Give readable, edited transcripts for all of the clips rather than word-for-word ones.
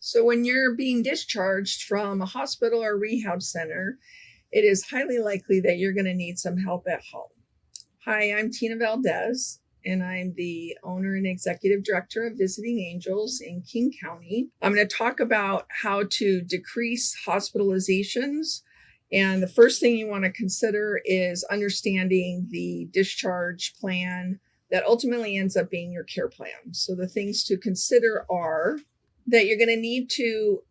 So when you're being discharged from a hospital or rehab center, it is highly likely that you're going to need some help at home. Hi, I'm Tina Valdez, and I'm the owner and executive director of Visiting Angels in King County. I'm going to talk about how to decrease hospitalizations. And the first thing you want to consider is understanding the discharge plan that ultimately ends up being your care plan. So the things to consider are that you're going to need to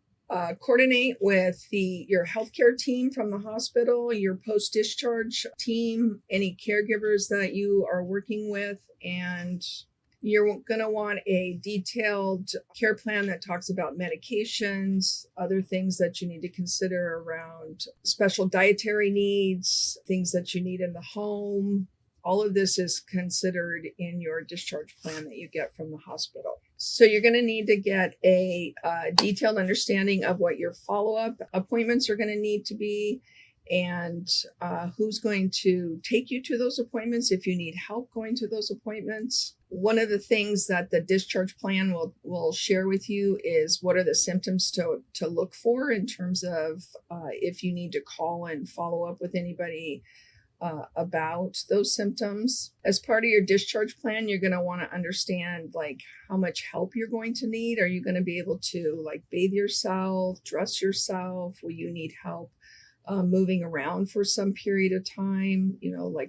coordinate with your healthcare team from the hospital, your post-discharge team, any caregivers that you are working with, and you're going to want a detailed care plan that talks about medications, other things that you need to consider around special dietary needs, things that you need in the home. All of this is considered in your discharge plan that you get from the hospital. So you're going to need to get a detailed understanding of what your follow-up appointments are going to need to be, and who's going to take you to those appointments if you need help going to those appointments. One of the things that the discharge plan will share with you is what are the symptoms to look for in terms of if you need to call and follow up with anybody about those symptoms. As part of your discharge plan, you're going to want to understand how much help you're going to need. Are you going to be able to bathe yourself, dress yourself? Will you need help moving around for some period of time,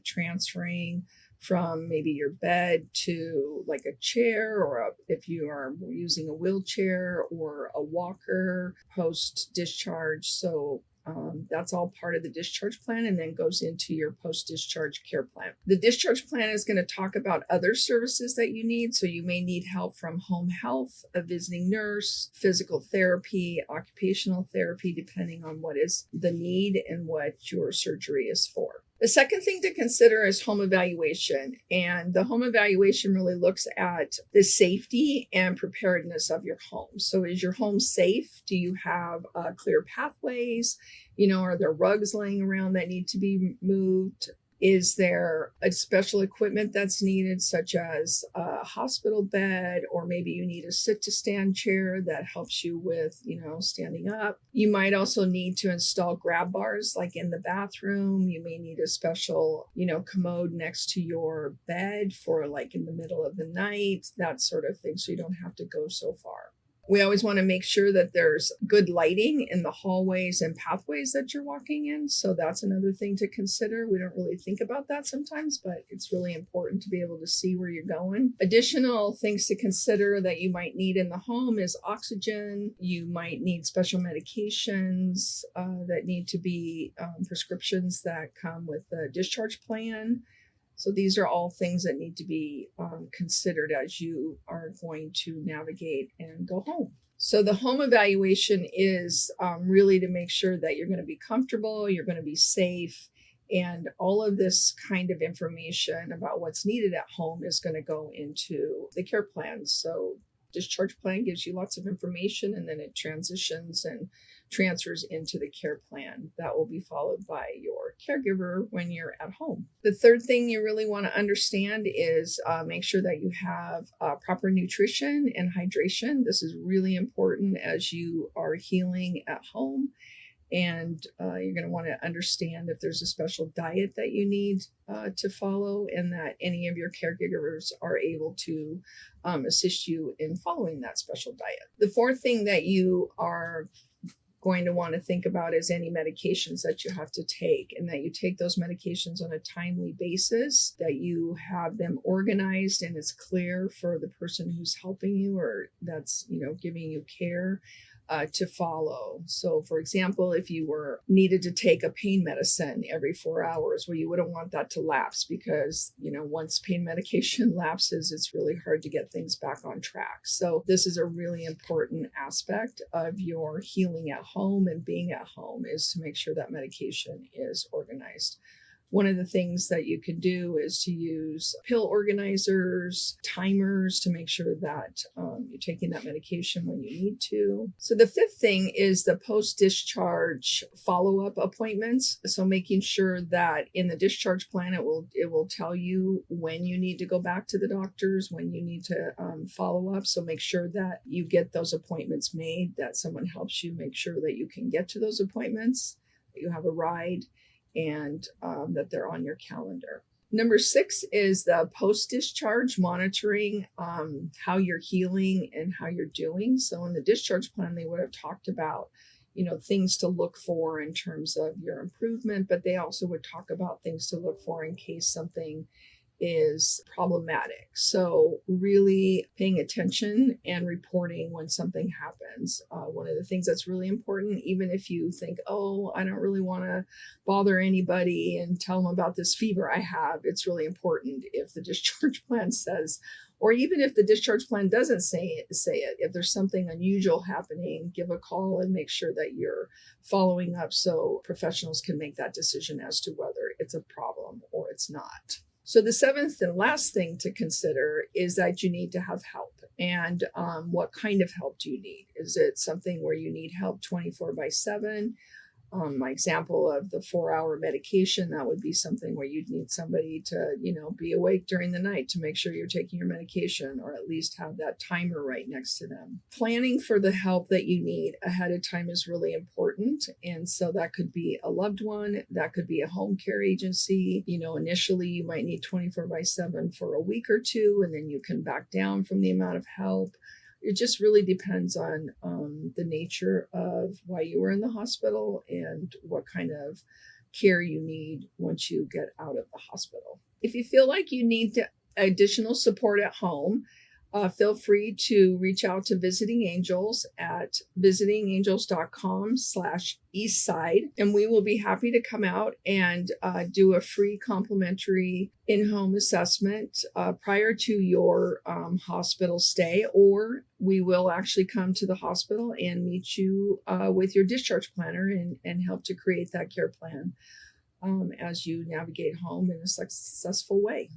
transferring from maybe your bed to a chair, or if you are using a wheelchair or a walker post discharge. So that's all part of the discharge plan, and then goes into your post-discharge care plan. The discharge plan is going to talk about other services that you need. So you may need help from home health, a visiting nurse, physical therapy, occupational therapy, depending on what is the need and what your surgery is for. The second thing to consider is home evaluation. And the home evaluation really looks at the safety and preparedness of your home. So is your home safe? Do you have clear pathways? Are there rugs laying around that need to be moved? Is there a special equipment that's needed, such as a hospital bed, or maybe you need a sit-to-stand chair that helps you with, standing up? You might also need to install grab bars, like in the bathroom. You may need a special, commode next to your bed for in the middle of the night, that sort of thing, so you don't have to go so far. We always want to make sure that there's good lighting in the hallways and pathways that you're walking in. So that's another thing to consider. We don't really think about that sometimes, but it's really important to be able to see where you're going. Additional things to consider that you might need in the home is oxygen. You might need special medications that need to be prescriptions that come with the discharge plan. So these are all things that need to be considered as you are going to navigate and go home. So the home evaluation is really to make sure that you're going to be comfortable, you're going to be safe, and all of this kind of information about what's needed at home is going to go into the care plan. So discharge plan gives you lots of information, and then it transitions and transfers into the care plan. That will be followed by your caregiver when you're at home. The third thing you really want to understand is make sure that you have proper nutrition and hydration. This is really important as you are healing at home. And you're going to want to understand if there's a special diet that you need to follow, and that any of your caregivers are able to assist you in following that special diet. The fourth thing that you are going to want to think about is any medications that you have to take, and that you take those medications on a timely basis, that you have them organized and it's clear for the person who's helping you or that's giving you care to follow. So for example, if you were needed to take a pain medicine every 4 hours, well, you wouldn't want that to lapse, because once pain medication lapses, it's really hard to get things back on track. So this is a really important aspect of your healing at home and being at home, is to make sure that medication is organized. One of the things that you can do is to use pill organizers, timers to make sure that you're taking that medication when you need to. So the fifth thing is the post-discharge follow-up appointments. So making sure that in the discharge plan, it will tell you when you need to go back to the doctors, when you need to follow up. So make sure that you get those appointments made, that someone helps you make sure that you can get to those appointments, that you have a ride, and that they're on your calendar. Number 6 is the post-discharge monitoring, how you're healing and how you're doing. So in the discharge plan, they would have talked about, things to look for in terms of your improvement, but they also would talk about things to look for in case something is problematic. So really paying attention and reporting when something happens. One of the things that's really important, even if you think, oh, I don't really want to bother anybody and tell them about this fever I have, it's really important if the discharge plan says, or even if the discharge plan doesn't say it, if there's something unusual happening, give a call and make sure that you're following up so professionals can make that decision as to whether it's a problem or it's not. So the 7th and last thing to consider is that you need to have help. And what kind of help do you need? Is it something where you need help 24/7? My example of the 4-hour medication, that would be something where you'd need somebody to, be awake during the night to make sure you're taking your medication, or at least have that timer right next to them. Planning for the help that you need ahead of time is really important. And so that could be a loved one, that could be a home care agency. Initially you might need 24/7 for a week or two, and then you can back down from the amount of help. It just really depends on the nature of why you were in the hospital and what kind of care you need once you get out of the hospital. If you feel like you need additional support at home, feel free to reach out to Visiting Angels at visitingangels.com/eastside, and we will be happy to come out and do a free complimentary in-home assessment prior to your hospital stay, or we will actually come to the hospital and meet you with your discharge planner and help to create that care plan as you navigate home in a successful way.